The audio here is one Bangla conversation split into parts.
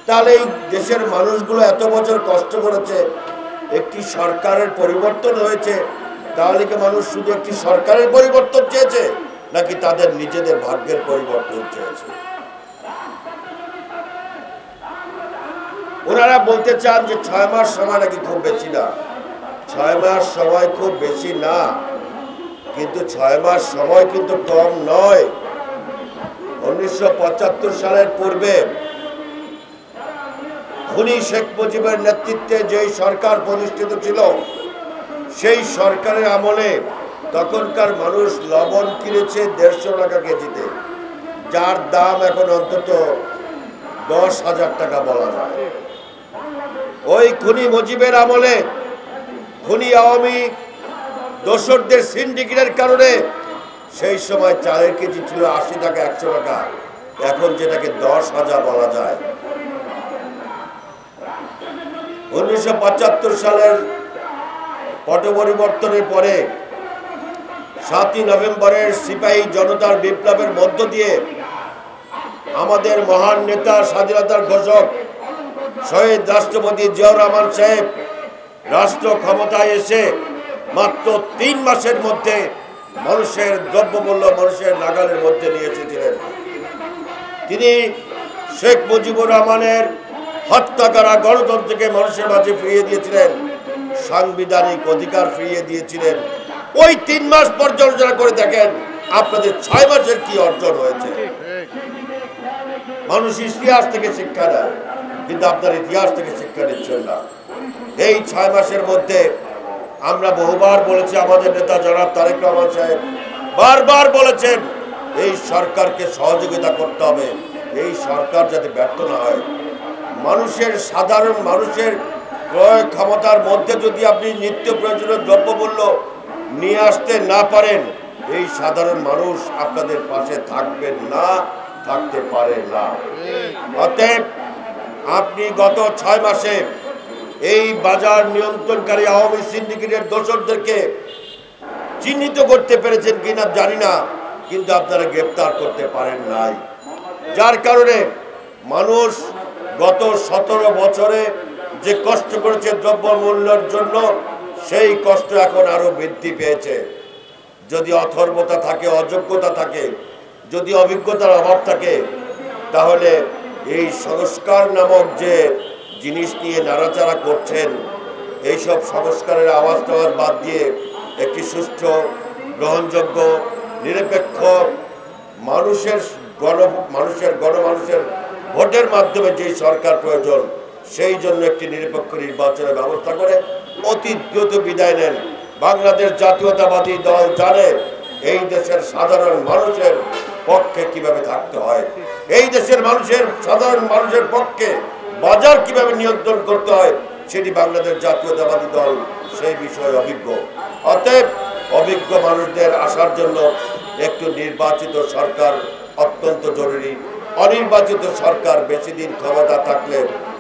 তাহলে এই দেশের মানুষগুলো এত বছর কষ্ট করেছে, একটি সরকারের পরিবর্তন হয়েছে, তাহলে কি মানুষ শুধু একটি সরকারের পরিবর্তন চেয়েছে নাকি তাদের নিজেদের ভাগ্যের পরিবর্তন চেয়েছে? ওনারা বলতে চান যে 6 মাস সময় নাকি খুব বেশি না। 6 মাস সময় খুব বেশি না, কিন্তু 6 মাস সময় কিন্তু কম নয়। 1975 সালের পূর্বে খুনি শেখ মুজিবের নেতৃত্বে যেই সরকার প্রতিষ্ঠিত ছিল, সেই সরকারের আমলে তখনকার মানুষ লবণ কিনেছে 150 টাকা কেজিতে, যার দাম এখন অন্তত 10,000 টাকা বলা যায়। ওই খুনি মুজিবের আমলে খুনি আওয়ামী দোসরদের সিন্ডিকেটের কারণে সেই সময় চালের কেজি ছিল 80 টাকা 100 টাকা, এখন যেটাকে 10,000 বলা যায়। 1975 সালের পট পরিবর্তনের পরে 7ই নভেম্বরের সিপাহী জনতার বিপ্লবের মধ্য দিয়ে আমাদের মহান নেতা, স্বাধীনতার ঘোষক শহীদ রাষ্ট্রপতি জিয়াউর রহমান সাহেব রাষ্ট্র ক্ষমতায় এসে মাত্র 3 মাসের মধ্যে মানুষের দ্রব্যমূল্য মানুষের নাগালের মধ্যে নিয়ে এসেছিলেন। তিনি শেখ মুজিবুর রহমানের হত্যা করা গণতন্ত্রকে মানুষের মাঝে ফিরিয়ে দিয়েছিলেন, সাংবিধানিক অধিকার ফিরিয়ে দিয়েছিলেন। ওই 3 মাস পর্যালোচনা করে দেখেন আপনাদের 6 মাসের কি অর্জন হয়েছে। মানুষ ইতিহাস থেকে শিক্ষা নেয়, কিন্তু আপনার ইতিহাস থেকে শিক্ষা নিচ্ছেন না। এই 6 মাসের মধ্যে আমরা বহুবার বলেছি, আমাদের নেতা জনাব তারেক রহমান সাহেব বারবার বলেছেন এই সরকারকে সহযোগিতা করতে হবে, এই সরকার যাতে ব্যর্থ না হয়। মানুষের, সাধারণ মানুষের ক্রয় ক্ষমতার মধ্যে যদি আপনি নিত্য প্রয়োজনীয় দ্রব্যমূল্য নিয়ে আসতে না পারেন, এই সাধারণ মানুষ আপনাদের পাশে থাকবেন না, থাকতে পারে না। অতএব আপনি গত 6 মাসে এই বাজার নিয়ন্ত্রণকারী আওয়ামী সিন্ডিকেটের দোসরদেরকে চিহ্নিত করতে পেরেছেন কিনা জানি না, কিন্তু আপনারা গ্রেপ্তার করতে পারেন নাই। যার কারণে মানুষ গত 17 বছরে যে কষ্ট করেছে দ্রব্যমূল্যের জন্য, সেই কষ্ট এখন আরো বৃদ্ধি পেয়েছে। যদি অথর্বতা থাকে, অযোগ্যতা থাকে, যদি অভিজ্ঞতার অভাব থাকে, তাহলে এই সংস্কার নামক যে জিনিস নিয়ে নাড়াচাড়া করছেন, এইসব সংস্কারের আওয়াজ টাওয়াজ বাদ দিয়ে একটি সুষ্ঠু, গ্রহণযোগ্য, নিরপেক্ষ মানুষের গণমানুষের ভোটের মাধ্যমে যেই সরকার প্রয়োজন, সেই জন্য একটি নিরপেক্ষ নির্বাচনের ব্যবস্থা করে অতি দ্রুত বিদায় নেন। বাংলাদেশ জাতীয়তাবাদী দল জানে এই দেশের সাধারণ মানুষের পক্ষে কিভাবে থাকতে হয়, এই দেশের মানুষের, সাধারণ মানুষের পক্ষে বাজার কিভাবে নিয়ন্ত্রণ করতে হয়, সেটি বাংলাদেশ জাতীয়তাবাদী দল সেই বিষয়ে অভিজ্ঞ। অতএব অভিজ্ঞ মানুষদের আসার জন্য একটু নির্বাচিত সরকার অত্যন্ত জরুরি। অনির্বাচিত সরকার বেশি দিন ক্ষমতা থাকলে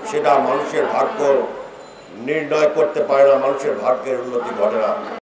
সেটা মানুষের ভাগ্য নির্ণয় করতে পারে না, মানুষের ভাগ্যের উন্নতি ঘটে না।